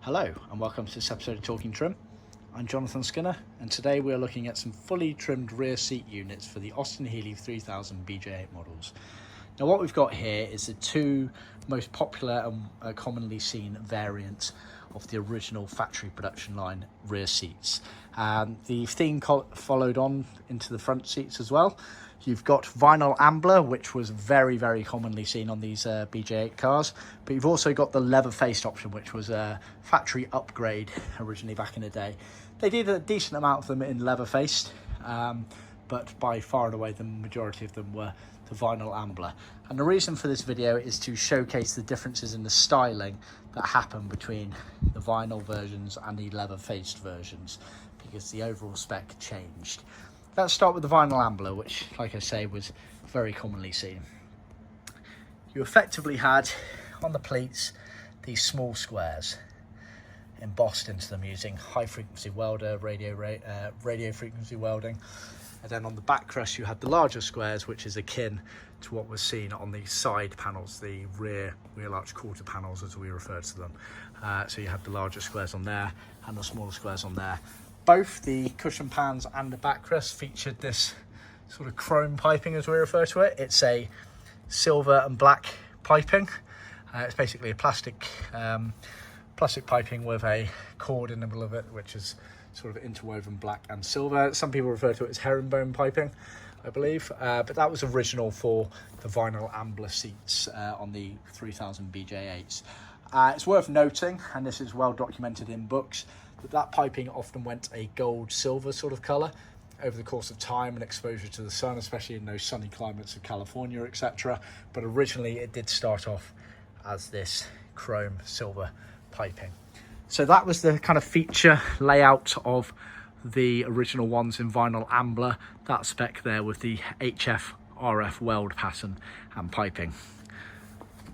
Hello and welcome to this episode of Talking Trim. I'm Jonathon Skinner and today we're looking at some fully trimmed rear seat units for the Austin Healey 3000 BJ8 models. Now what we've got here is the two most popular and commonly seen variants of the original factory production line rear seats. The theme followed on into the front seats as well. You've got vinyl Ambla, which was very commonly seen on these BJ8 cars, but you've also got the LeatherFaced option, which was a factory upgrade originally back in the day. They did a decent amount of them in LeatherFaced, but by far and away the majority of them were the vinyl Ambla. And the reason for this video is to showcase the differences in the styling that happen between the vinyl versions and the LeatherFaced versions, because the overall spec changed. Let's start with the vinyl Ambla, which, like I say, was very commonly seen. You effectively had on the pleats these small squares embossed into them using high frequency welder, radio frequency welding. And then on the backrest you had the larger squares, which is akin to what was seen on the side panels, the rear wheel arch quarter panels as we refer to them. So you had the larger squares on there and the smaller squares on there. Both the cushion pans and the backrest featured this sort of chrome piping, as we refer to it. It's a silver and black piping. It's basically a plastic piping with a cord in the middle of it, which is sort of interwoven black and silver. Some people refer to it as herringbone piping, I believe, but that was original for the vinyl Ambla seats on the 3000 BJ8s. It's worth noting, and this is well documented in books, that piping often went a gold-silver sort of colour over the course of time and exposure to the sun, especially in those sunny climates of California, etc. But originally it did start off as this chrome silver piping. So that was the kind of feature layout of the original ones in vinyl Ambla, that spec there with the HF RF weld pattern and piping.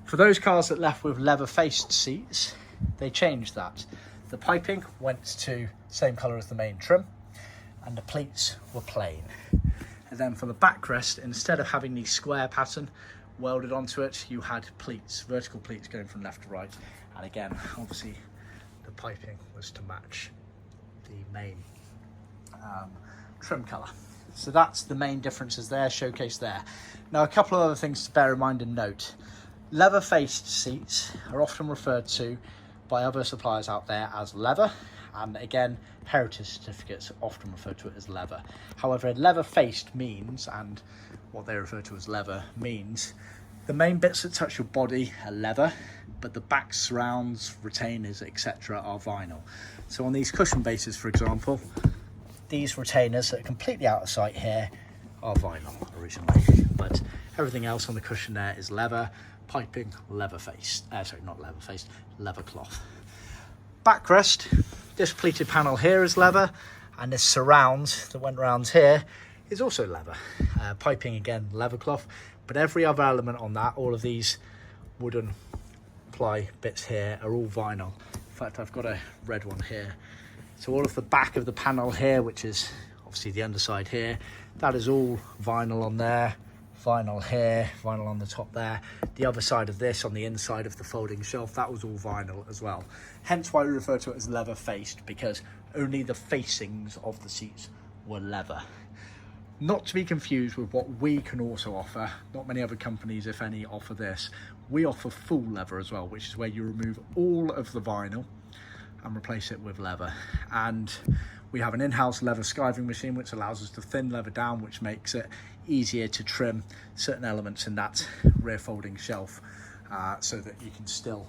For those cars that left with leather-faced seats, they changed that. The piping went to same colour as the main trim and the pleats were plain. And then for the backrest, instead of having the square pattern welded onto it, you had pleats, vertical pleats going from left to right. And again, obviously the piping was to match the main trim colour. So that's the main differences there, showcased there. Now a couple of other things to bear in mind and note. Leather-faced seats are often referred to by other suppliers out there as leather, and again heritage certificates often refer to it as leather. However, leather-faced means, and what they refer to as leather means, the main bits that touch your body are leather, but the back surrounds, retainers, etc. are vinyl. So on these cushion bases, for example, these retainers that are completely out of sight here are vinyl originally, but everything else on the cushion there is leather. Piping, leather-faced, leather cloth. Backrest, this pleated panel here is leather, and this surround that went around here is also leather. Piping again, leather cloth, but every other element on that, all of these wooden ply bits here are all vinyl. In fact, I've got a red one here. So all of the back of the panel here, which is obviously the underside here, that is all vinyl on there. Vinyl here, vinyl on the top there. The other side of this, on the inside of the folding shelf, that was all vinyl as well. Hence why we refer to it as leather-faced, because only the facings of the seats were leather. Not to be confused with what we can also offer. Not many other companies, if any, offer this. We offer full leather as well, which is where you remove all of the vinyl and replace it with leather. And we have an in-house leather skiving machine which allows us to thin leather down, which makes it easier to trim certain elements in that rear folding shelf, so that you can still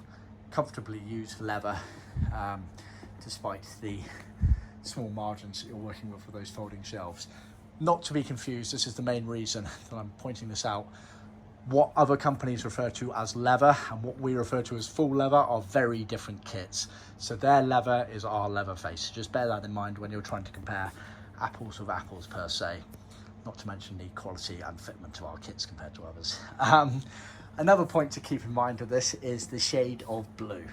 comfortably use leather despite the small margins that you're working with for those folding shelves. Not to be confused, this is the main reason that I'm pointing this out. What other companies refer to as leather and what we refer to as full leather are very different kits. So their leather is our leather-faced. Just bear that in mind when you're trying to compare apples with apples per se. Not to mention the quality and fitment of our kits compared to others. Another point to keep in mind of this is the shade of blue.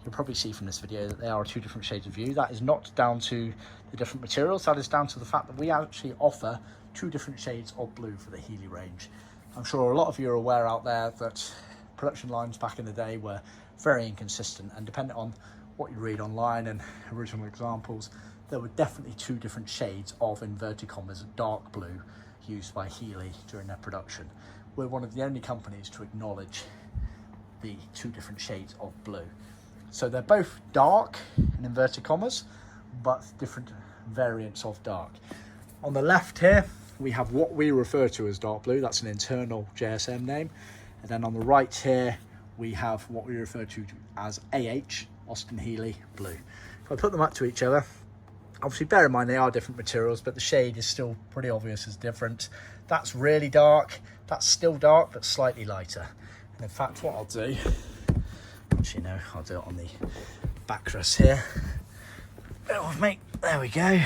You'll probably see from this video that there are two different shades of blue. That is not down to the different materials, that is down to the fact that we actually offer two different shades of blue for the Healey range. I'm sure a lot of you are aware out there that production lines back in the day were very inconsistent, and depending on what you read online and original examples, there were definitely two different shades of inverted commas dark blue used by Healey during their production. We're one of the only companies to acknowledge the two different shades of blue. So they're both dark in inverted commas, but different variants of dark. On the left here, we have what we refer to as dark blue. That's an internal JSM name. And then on the right here, we have what we refer to as AH, Austin Healey blue. If I put them up to each other, obviously bear in mind they are different materials, but the shade is still pretty obvious as different. That's really dark, that's still dark, but slightly lighter. And in fact, what I'll do, actually no, I'll do it on the backrest here. Bear with me, there we go.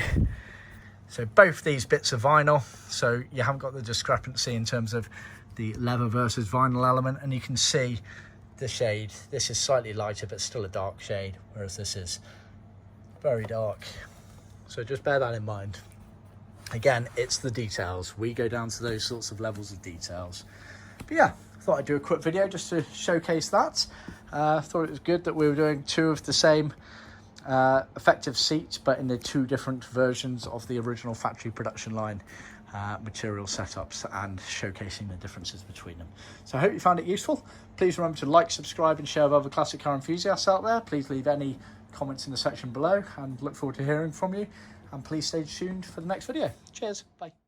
So both these bits are vinyl, so you haven't got the discrepancy in terms of the leather versus vinyl element, and you can see the shade. This is slightly lighter, but still a dark shade, whereas this is very dark. So just bear that in mind. Again, it's the details. We go down to those sorts of levels of details. But yeah, I thought I'd do a quick video just to showcase that. I thought it was good that we were doing two of the same effective seats, but in the two different versions of the original factory production line material setups, and showcasing the differences between them. So I hope you found it useful. Please remember to like, subscribe and share with other classic car enthusiasts out there. Please leave any comments in the section below and look forward to hearing from you, and please stay tuned for the next video. Cheers, bye.